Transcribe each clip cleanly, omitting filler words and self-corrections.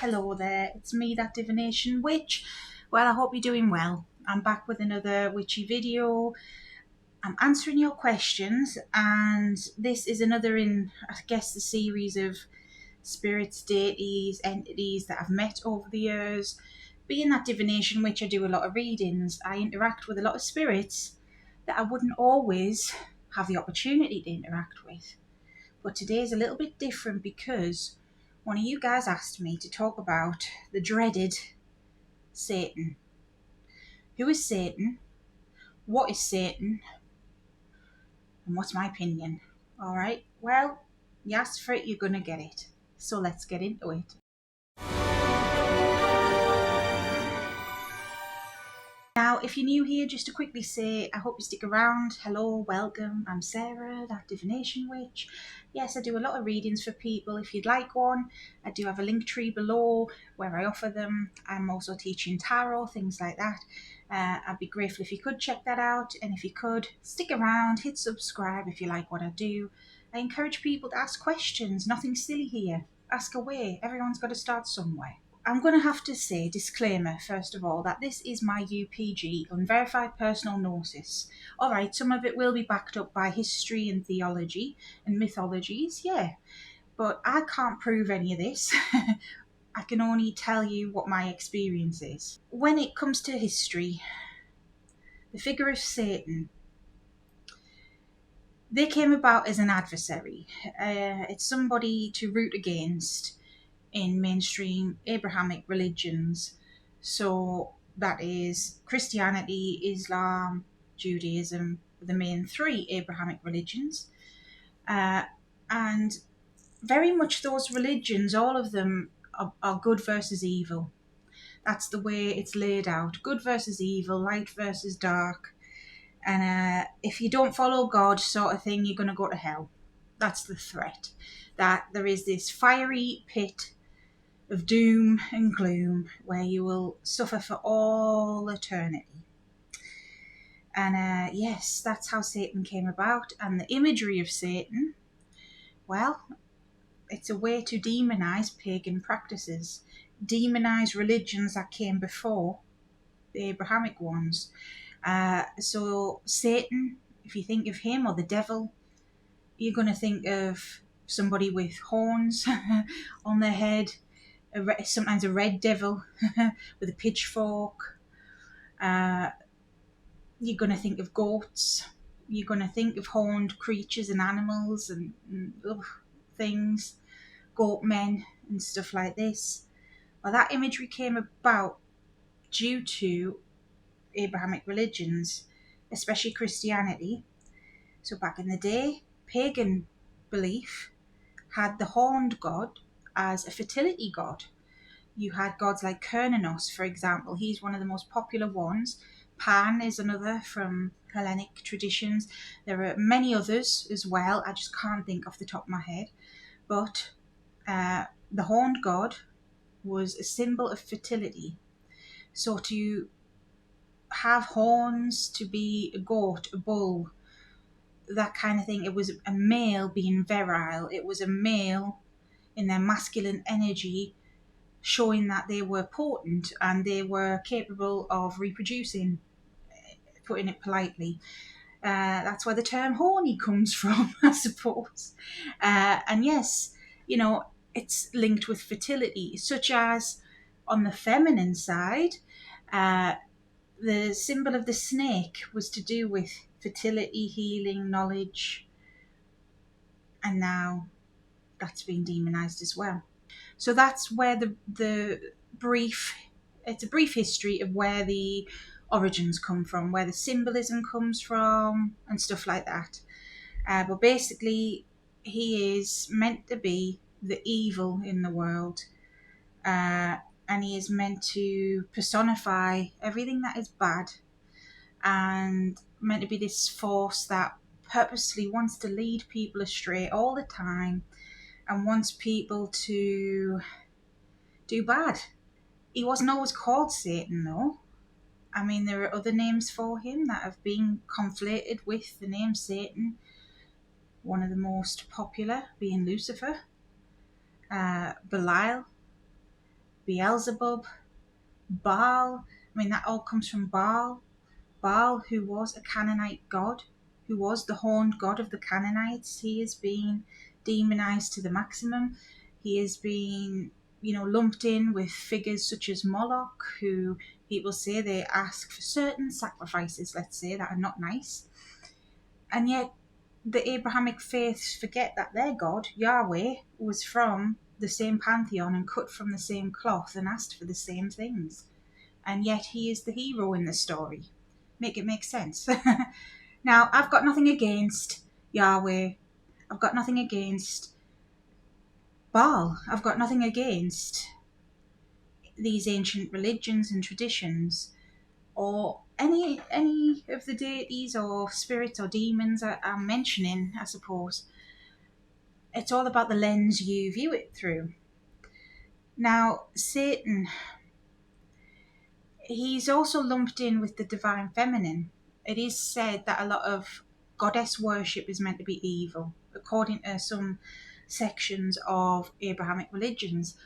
hello there, it's me, that divination witch. Well, I hope you're doing well. I'm back with another witchy video. I'm answering your questions, and this is another in, I guess, the series of spirits, deities, entities that I've met over the years. Being that divination witch, I do a lot of readings. I interact with a lot of spirits that I wouldn't always have the opportunity to interact with. But today's a little bit different because one of you guys asked me to talk about the dreaded Satan. Who is Satan? What is Satan? And what's my opinion? Alright, well, you asked for it, you're gonna get it. So let's get into it. Now, if you're new here, just to quickly say, I hope you stick around. Hello, welcome. I'm Sarah, that divination witch. Yes, I do a lot of readings for people. If you'd like one, I do have a link tree below where I offer them. I'm also teaching tarot, things like that. I'd be grateful if you could check that out. And if you could, stick around, hit subscribe if you like what I do. I encourage people to ask questions. Nothing silly here. Ask away. Everyone's got to start somewhere. I'm going to have to say, disclaimer, first of all, that this is my UPG, unverified personal gnosis. Alright, some of it will be backed up by history and theology and mythologies, yeah. But I can't prove any of this. I can only tell you what my experience is. When it comes to history, the figure of Satan, they came about as an adversary. It's somebody to root against in mainstream Abrahamic religions. So that is Christianity, Islam, Judaism, the main three Abrahamic religions. And very much those religions, all of them are good versus evil. That's the way it's laid out. Good versus evil, light versus dark. And if you don't follow God sort of thing, you're going to go to hell. That's the threat. That there is this fiery pit of doom and gloom where you will suffer for all eternity. And yes, that's how Satan came about. And the imagery of Satan, well, it's a way to demonize pagan practices, demonize religions that came before the Abrahamic ones. So Satan, if you think of him, or the devil, you're going to think of somebody with horns on their head, sometimes a red devil with a pitchfork. You're going to think of goats. You're going to think of horned creatures and animals and things, goat men and stuff like this. Well, that imagery came about due to Abrahamic religions, especially Christianity. So back in the day, pagan belief had the horned god as a fertility god. You had gods like Kernanos, for example. He's one of the most popular ones. Pan is another from Hellenic traditions. There are many others as well. I just can't think off the top of my head. But the horned god was a symbol of fertility. So to have horns, to be a goat, a bull, that kind of thing, it was a male being virile. It was a male in their masculine energy, showing that they were potent and they were capable of reproducing, putting it politely. That's where the term horny comes from, I suppose. And yes, it's linked with fertility, such as on the feminine side, the symbol of the snake was to do with fertility, healing, knowledge, and now that's been demonized as well. So that's where it's a brief history of where the origins come from, where the symbolism comes from, and stuff like that. But basically, he is meant to be the evil in the world, and he is meant to personify everything that is bad, and meant to be this force that purposely wants to lead people astray all the time and wants people to do bad. He wasn't always called Satan, though. I mean, there are other names for him that have been conflated with the name Satan. One of the most popular being Lucifer, Belial, Beelzebub, Baal. I mean, that all comes from Baal. Baal, who was a Canaanite god, who was the horned god of the Canaanites, he is being demonized to the maximum. He is being, lumped in with figures such as Moloch, who people say they ask for certain sacrifices, let's say, that are not nice. And yet, the Abrahamic faiths forget that their God, Yahweh, was from the same pantheon and cut from the same cloth and asked for the same things. And yet, he is the hero in the story. Make it make sense. Now, I've got nothing against Yahweh. I've got nothing against Baal. I've got nothing against these ancient religions and traditions, or any of the deities or spirits or demons I'm mentioning, I suppose. It's all about the lens you view it through. Now, Satan, he's also lumped in with the divine feminine. It is said that a lot of goddess worship is meant to be evil, according to some sections of Abrahamic religions,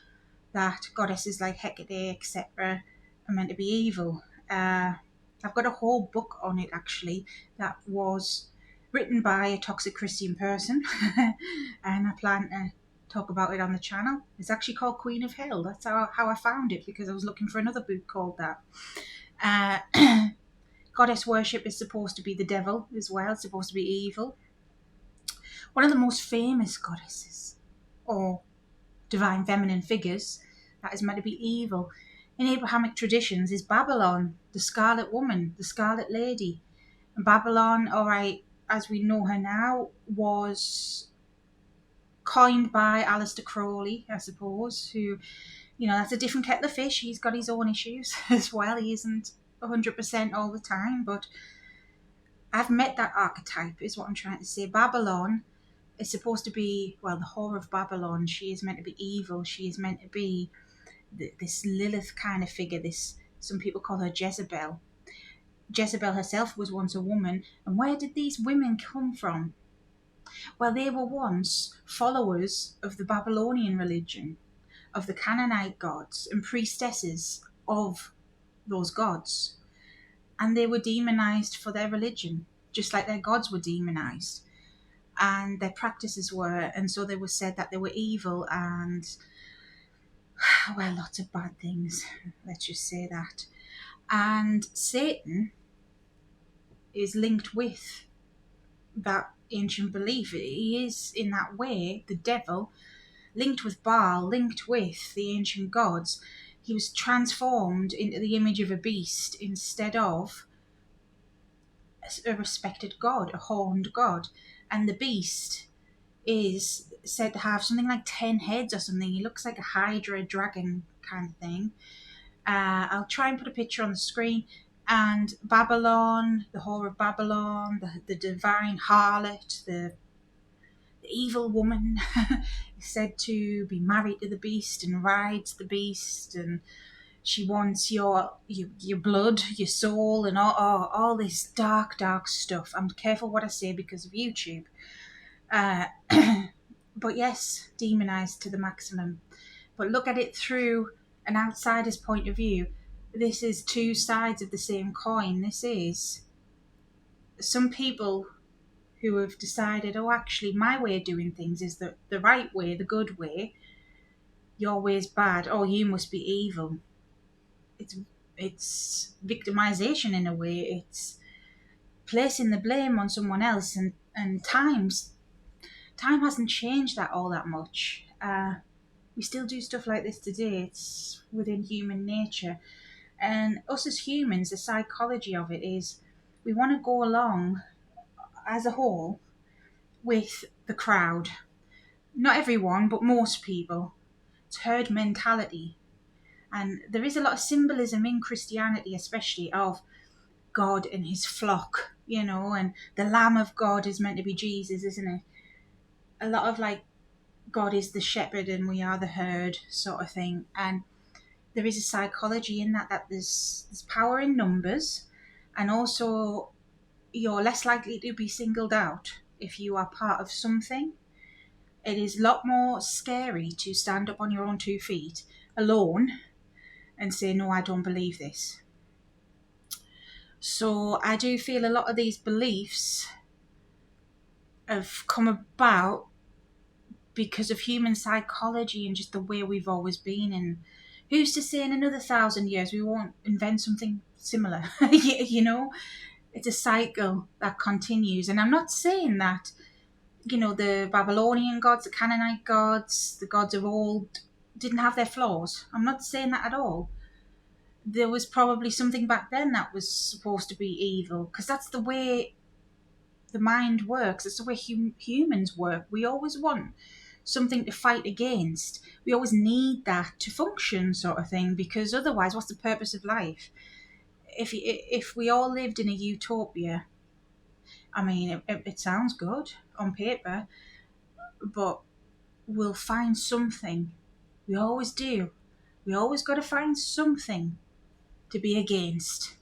that goddesses like Hecate, etc., are meant to be evil. I've got a whole book on it, actually, that was written by a toxic Christian person, and I plan to talk about it on the channel. It's actually called Queen of Hell. That's how I found it, because I was looking for another book called that. Goddess worship is supposed to be the devil as well. It's supposed to be evil. One of the most famous goddesses, or divine feminine figures, that is meant to be evil in Abrahamic traditions is Babylon, the Scarlet Woman, the Scarlet Lady. And Babylon, alright, as we know her now, was coined by Aleister Crowley, I suppose, who, that's a different kettle of fish. He's got his own issues as well. He isn't 100% all the time, but I've met that archetype, is what I'm trying to say. Babylon is supposed to be, the whore of Babylon. She is meant to be evil. She is meant to be this Lilith kind of figure. Some people call her Jezebel. Jezebel herself was once a woman. And where did these women come from? Well, they were once followers of the Babylonian religion, of the Canaanite gods, and priestesses of those gods. And they were demonized for their religion, just like their gods were demonized. And their practices were, and so they were said that they were evil and, lots of bad things. Let's just say that. And Satan is linked with that ancient belief. He is, in that way, the devil, linked with Baal, linked with the ancient gods. He was transformed into the image of a beast instead of a respected god, a horned god. And the beast is said to have something like 10 heads or something. He looks like a hydra dragon kind of thing. I'll try and put a picture on the screen. And Babylon, the whore of Babylon, the divine harlot, the evil woman, is said to be married to the beast and rides the beast, and she wants your blood, your soul, and all this dark stuff. I'm careful what I say because of YouTube. But yes, demonized to the maximum. But look at it through an outsider's point of view. This is two sides of the same coin. This is some people who have decided, actually, my way of doing things is the right way, the good way. Your way is bad. You must be evil. It's victimization in a way. It's placing the blame on someone else, and time hasn't changed that all that much. We still do stuff like this today. It's within human nature. And us as humans, the psychology of it is we want to go along as a whole with the crowd. Not everyone, but most people. It's herd mentality. And there is a lot of symbolism in Christianity, especially of God and his flock, and the Lamb of God is meant to be Jesus, isn't it? A lot of God is the shepherd and we are the herd sort of thing. And there is a psychology in that there's power in numbers, and also you're less likely to be singled out if you are part of something. It is a lot more scary to stand up on your own 2 feet alone and say, no, I don't believe this. So I do feel a lot of these beliefs have come about because of human psychology and just the way we've always been. And who's to say in another 1,000 years we won't invent something similar? You know, it's a cycle that continues. And I'm not saying that, you know, the Babylonian gods, the Canaanite gods, the gods of old didn't have their flaws. I'm not saying that at all. There was probably something back then that was supposed to be evil, because that's the way the mind works. It's the way humans work. We always want something to fight against. We always need that to function, sort of thing, because otherwise, what's the purpose of life? If we all lived in a utopia, I mean, it sounds good on paper, but we'll find something. We always do. We always got to find something to be against.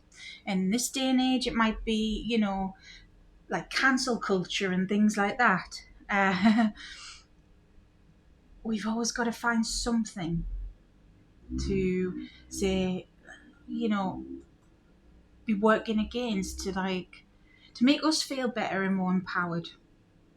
And in this day and age, it might be, you know, like cancel culture and things like that. We've always got to find something to say, you know, be working against, to make us feel better and more empowered,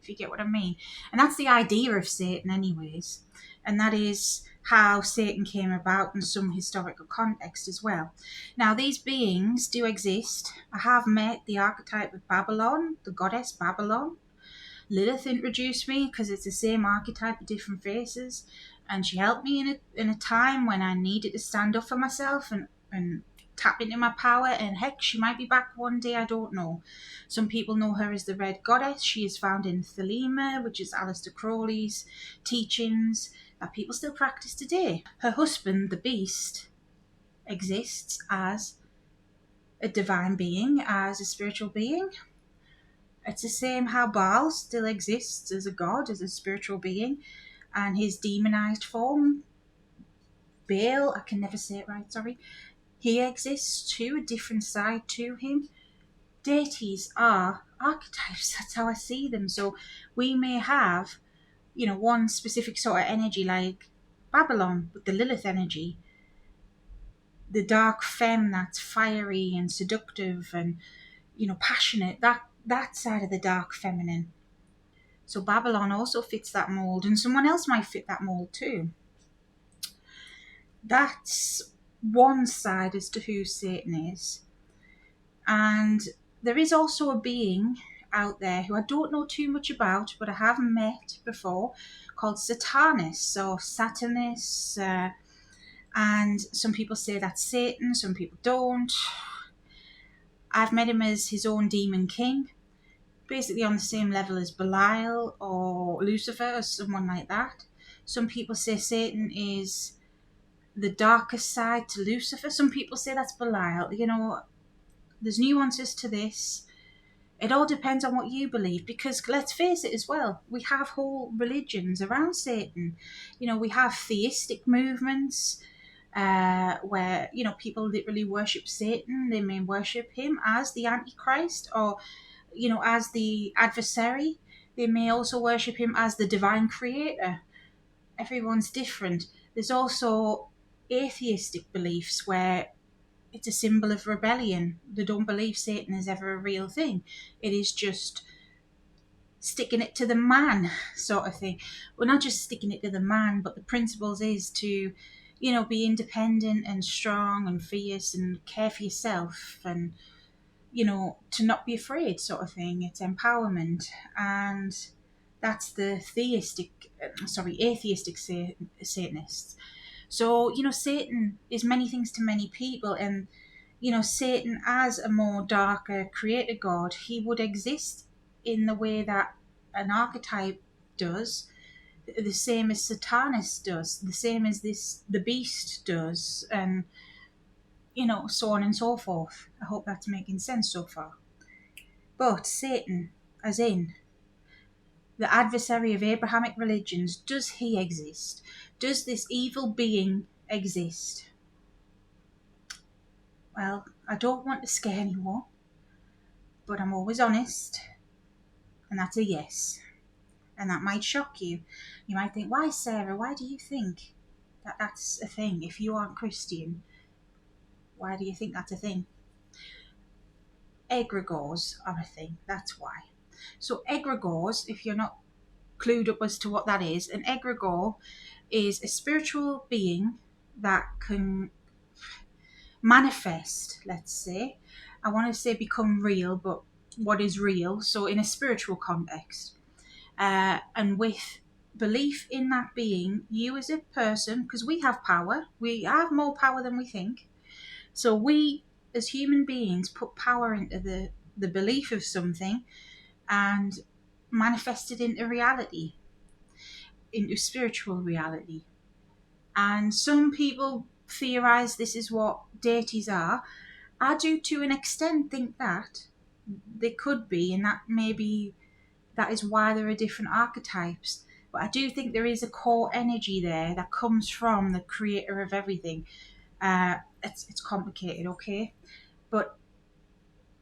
if you get what I mean. And that's the idea of Satan, anyways. And that is how Satan came about in some historical context as well. Now, these beings do exist. I have met the archetype of Babylon, the goddess Babylon. Lilith introduced me because it's the same archetype with different faces, and she helped me in a time when I needed to stand up for myself and tap into my power. And heck, she might be back one day, I don't know. Some people know her as the Red Goddess. She is found in Thelema, which is Aleister Crowley's teachings that people still practice today. Her husband, the Beast, exists as a divine being, as a spiritual being. It's the same how Baal still exists as a god, as a spiritual being, and his demonized form, Baal, I can never say it right, sorry, he exists too, a different side to him. Deities are archetypes, that's how I see them. So we may have, you know, one specific sort of energy like Babylon with the Lilith energy, the dark femme that's fiery and seductive and, you know, passionate, that side of the dark feminine. So Babylon also fits that mold, and someone else might fit that mold too. That's one side as to who Satan is. And there is also a being out there who I don't know too much about, but I have met before, called Satanus or Satanus. And some people say that's Satan, some people don't. I've met him as his own demon king, basically on the same level as Belial or Lucifer or someone like that. Some people say Satan is the darker side to Lucifer. Some people say that's Belial. You know, there's nuances to this. It all depends on what you believe, because let's face it as well, we have whole religions around Satan. You know, we have theistic movements where, you know, people literally worship Satan. They may worship him as the Antichrist or, you know, as the adversary. They may also worship him as the divine creator. Everyone's different. There's also atheistic beliefs where it's a symbol of rebellion. They don't believe Satan is ever a real thing. It is just sticking it to the man, sort of thing. Well, not just sticking it to the man, but the principles is to, you know, be independent and strong and fierce and care for yourself and, you know, to not be afraid, sort of thing. It's empowerment. And that's the atheistic Satanists. So, you know, Satan is many things to many people. And, you know, Satan as a more darker creator god, he would exist in the way that an archetype does, the same as Satanus does, the same as the beast does, and, you know, so on and so forth. I hope that's making sense so far. But Satan, as in the adversary of Abrahamic religions, does he exist? Does this evil being exist? Well, I don't want to scare anyone, but I'm always honest, and that's a yes. And that might shock you. You might think, why, Sarah, why do you think that that's a thing if you aren't Christian? Why do you think that's a thing? Egregores are a thing, that's why. So egregores, if you're not clued up as to what that is, an egregore is a spiritual being that can manifest, let's say. I want to say become real, but what is real? So in a spiritual context. And with belief in that being, you as a person, because we have power, we have more power than we think. So we as human beings put power into the belief of something and manifest it into reality, into spiritual reality. And some people theorize this is what deities are. I do to an extent think that they could be, and that maybe that is why there are different archetypes. But I do think there is a core energy there that comes from the creator of everything. It's complicated, okay? But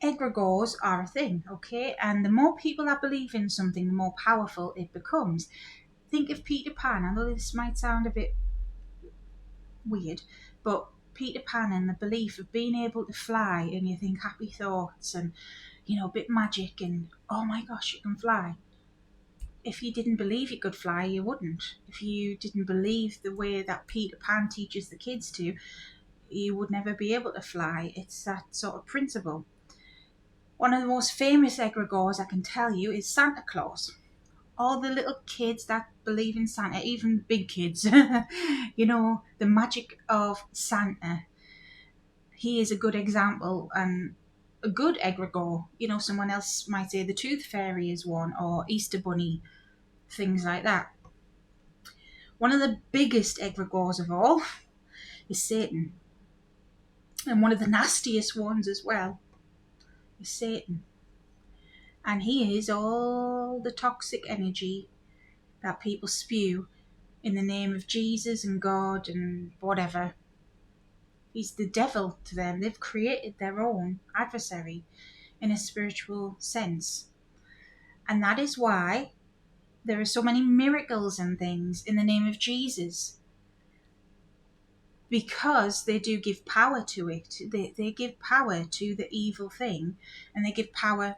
egregores are a thing, okay? And the more people that believe in something, the more powerful it becomes. Think of Peter Pan. I know this might sound a bit weird, but Peter Pan and the belief of being able to fly, and you think happy thoughts and, a bit magic, and oh my gosh, you can fly. If you didn't believe you could fly, you wouldn't. If you didn't believe the way that Peter Pan teaches the kids to, you would never be able to fly. It's that sort of principle. One of the most famous egregores I can tell you is Santa Claus. All the little kids that believe in Santa, even big kids, the magic of Santa. He is a good example and a good egregore. Someone else might say the Tooth Fairy is one, or Easter Bunny, things like that. One of the biggest egregores of all is Satan. And one of the nastiest ones as well is Satan. And he is all the toxic energy that people spew in the name of Jesus and God and whatever. He's the devil to them. They've created their own adversary in a spiritual sense. And that is why there are so many miracles and things in the name of Jesus. Because they do give power to it. They give power to the evil thing, and they give power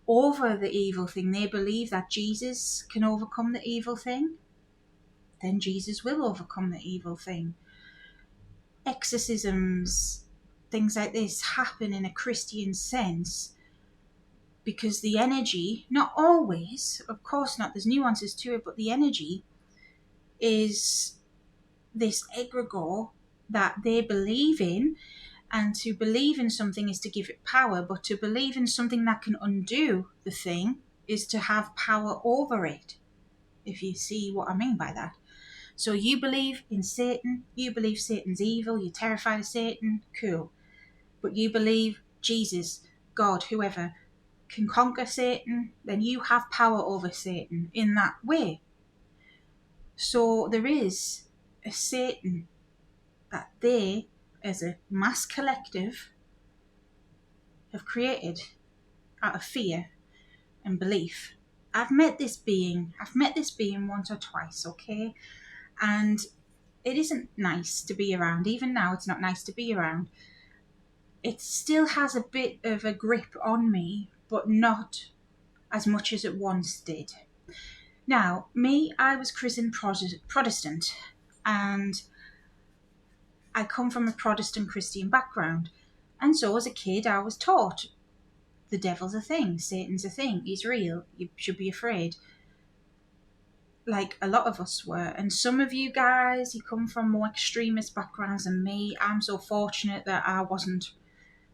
over the evil thing. They believe that Jesus can overcome the evil thing. Then Jesus will overcome the evil thing. Exorcisms, things like this happen in a Christian sense because the energy, not always, of course not, there's nuances to it, but the energy is this egregore that they believe in. And to believe in something is to give it power, but to believe in something that can undo the thing is to have power over it, if you see what I mean by that. So you believe in Satan, you believe Satan's evil, you're terrified of Satan, cool. But you believe Jesus, God, whoever, can conquer Satan, then you have power over Satan in that way. So there is a Satan that they, as a mass collective, have created out of fear and belief. I've met this being once or twice, okay? And it isn't nice to be around. Even now, it's not nice to be around. It still has a bit of a grip on me, but not as much as it once did. Now, me, I was christened Protestant, and I come from a Protestant Christian background. And so as a kid, I was taught the devil's a thing, Satan's a thing, he's real, you should be afraid. Like a lot of us were. And some of you guys, you come from more extremist backgrounds than me. I'm so fortunate that I wasn't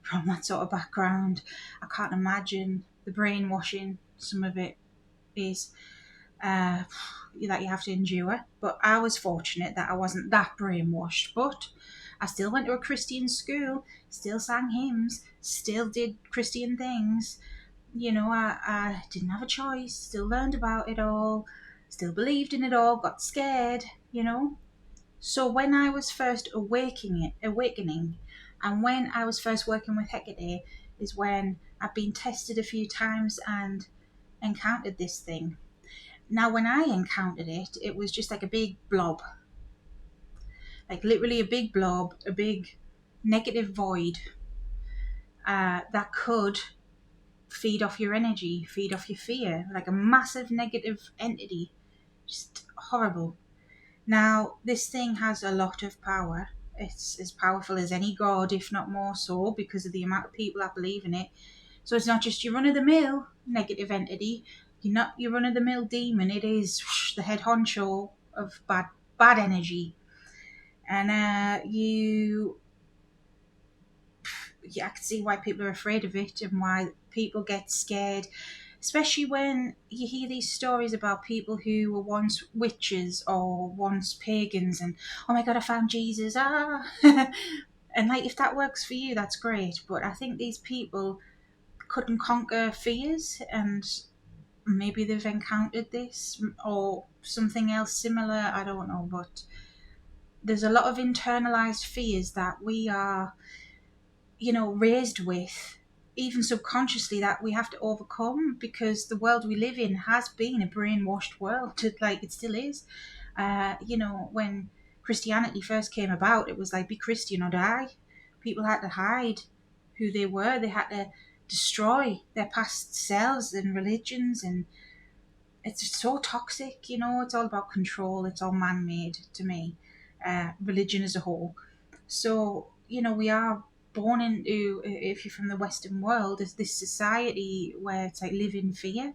from that sort of background. I can't imagine the brainwashing some of it is that you have to endure. But I was fortunate that I wasn't that brainwashed. But I still went to a Christian school, still sang hymns, still did Christian things. I didn't have a choice, still learned about it all, still believed in it all, got scared. So when I was first awakening, and when I was first working with Hecate, is when I've been tested a few times and encountered this thing. Now, when I encountered it, it was just like a big blob. Like literally a big blob, a big, negative void that could feed off your energy, feed off your fear, like a massive negative entity. Just horrible. Now, this thing has a lot of power. It's as powerful as any god, if not more so, because of the amount of people that believe in it. So it's not just your run-of-the-mill negative entity. You're not your run-of-the-mill demon. It is the head honcho of bad energy. And I can see why people are afraid of it and why people get scared, especially when you hear these stories about people who were once witches or once pagans and, oh my god, I found Jesus, and like, if that works for you, that's great, but I think these people couldn't conquer fears, and maybe they've encountered this or something else similar, I don't know, but there's a lot of internalized fears that we are, raised with, even subconsciously, that we have to overcome, because the world we live in has been a brainwashed world. Like, it still is. When Christianity first came about, it was like, be Christian or die. People had to hide who they were. They had to destroy their past selves and religions, and it's so toxic. It's all about control. It's all man-made to me. Religion as a whole. So, we are born into, if you're from the Western world, is this society where it's like live in fear.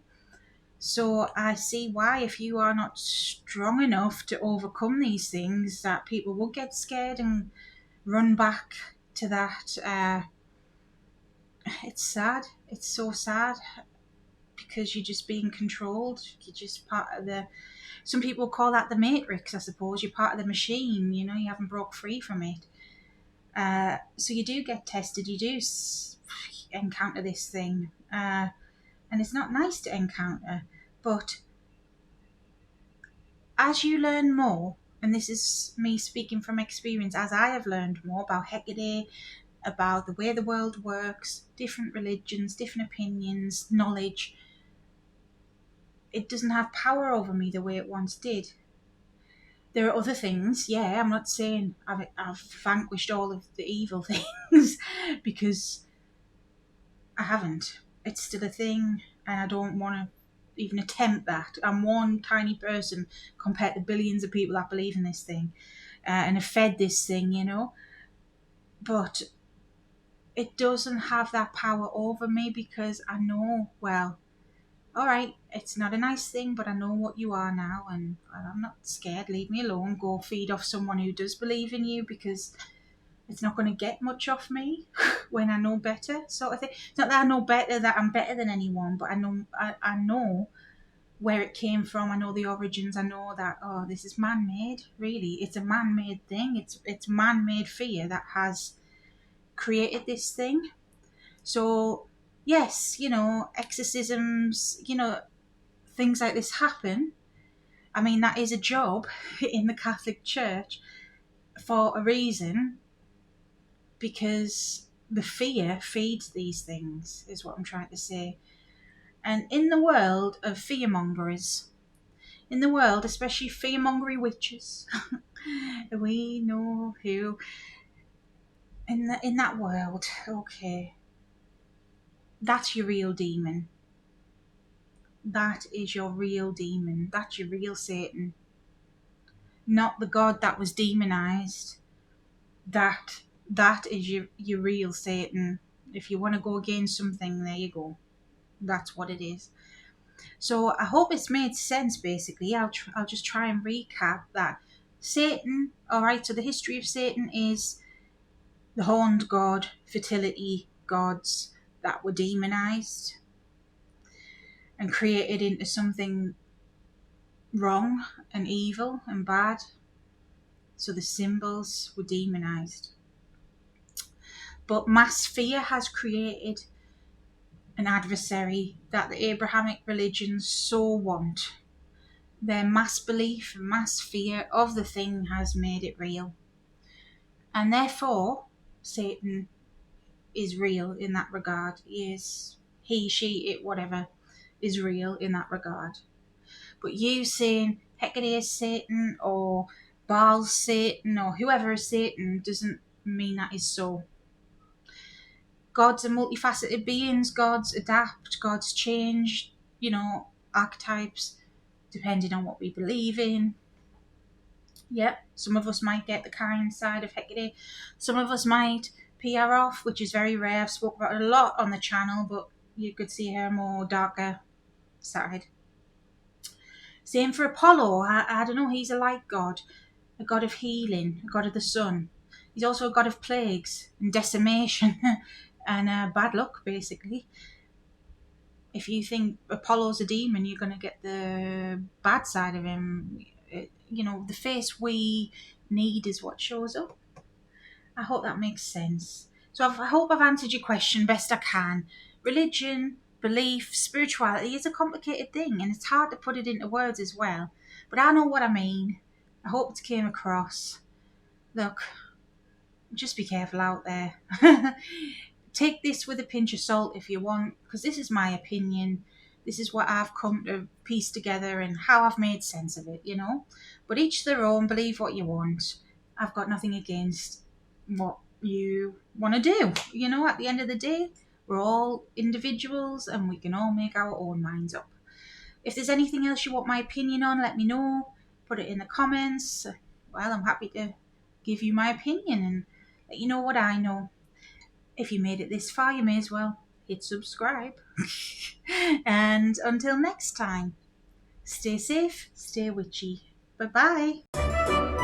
So I see why, if you are not strong enough to overcome these things, that people will get scared and run back to that. It's sad. It's so sad, because you're just being controlled. You're just part of the. Some people call that the matrix, I suppose. You're part of the machine. You haven't broke free from it. So you do get tested. You do encounter this thing, and it's not nice to encounter. But as you learn more, and this is me speaking from experience, as I have learned more about Hecate, about the way the world works, different religions, different opinions, knowledge, it doesn't have power over me the way it once did. There are other things, yeah, I'm not saying I've vanquished all of the evil things, because I haven't. It's still a thing, and I don't want to even attempt that. I'm one tiny person compared to billions of people that believe in this thing, and have fed this thing. But it doesn't have that power over me, because I know, well, all right, it's not a nice thing, but I know what you are now, and I'm not scared. Leave me alone. Go feed off someone who does believe in you, because it's not going to get much off me when I know better, sort of thing. It's not that I know better, that I'm better than anyone, but I know where it came from. I know the origins. I know that, this is man-made. Really, it's a man-made thing. It's man-made fear that has created this thing. So yes, exorcisms, things like this happen. I mean, that is a job in the Catholic Church for a reason, because the fear feeds these things, is what I'm trying to say. And in the world of fearmongers, in the world, especially fearmongery witches, we know who, in that world, okay, that's your real demon. That is your real demon. That's your real Satan. Not the God that was demonized. That is your real Satan. If you want to go against something, there you go. That's what it is. So I hope it's made sense. Basically, I'll just try and recap that. Satan. All right. So the history of Satan is the horned god, fertility gods that were demonized and created into something wrong and evil and bad. So the symbols were demonized. But mass fear has created an adversary that the Abrahamic religions so want. Their mass belief and mass fear of the thing has made it real. And therefore, Satan is real in that regard. He, she, it, whatever, is real in that regard. But you saying Hecate is Satan or Baal's Satan or whoever is Satan doesn't mean that is so. Gods are multifaceted beings. Gods adapt. Gods change, archetypes depending on what we believe in. Yep, some of us might get the kind side of Hecate. Some of us might PR off, which is very rare. I've spoken about it a lot on the channel, but you could see her more darker side. Same for Apollo. I don't know, he's a light god, a god of healing, a god of the sun. He's also a god of plagues and decimation and bad luck, basically. If you think Apollo's a demon, you're going to get the bad side of him. The face we need is what shows up. I hope that makes sense. So I hope I've answered your question best I can. Religion, belief, spirituality is a complicated thing, and it's hard to put it into words as well. But I know what I mean. I hope it came across. Look, just be careful out there. Take this with a pinch of salt if you want, because this is my opinion. This is what I've come to piece together and how I've made sense of it, But each their own, believe what you want. I've got nothing against what you want to do. At the end of the day, we're all individuals and we can all make our own minds up. If there's anything else you want my opinion on, let me know. Put it in the comments. Well, I'm happy to give you my opinion and let you know what I know. If you made it this far, you may as well hit subscribe. And until next time, stay safe, stay witchy. Bye-bye.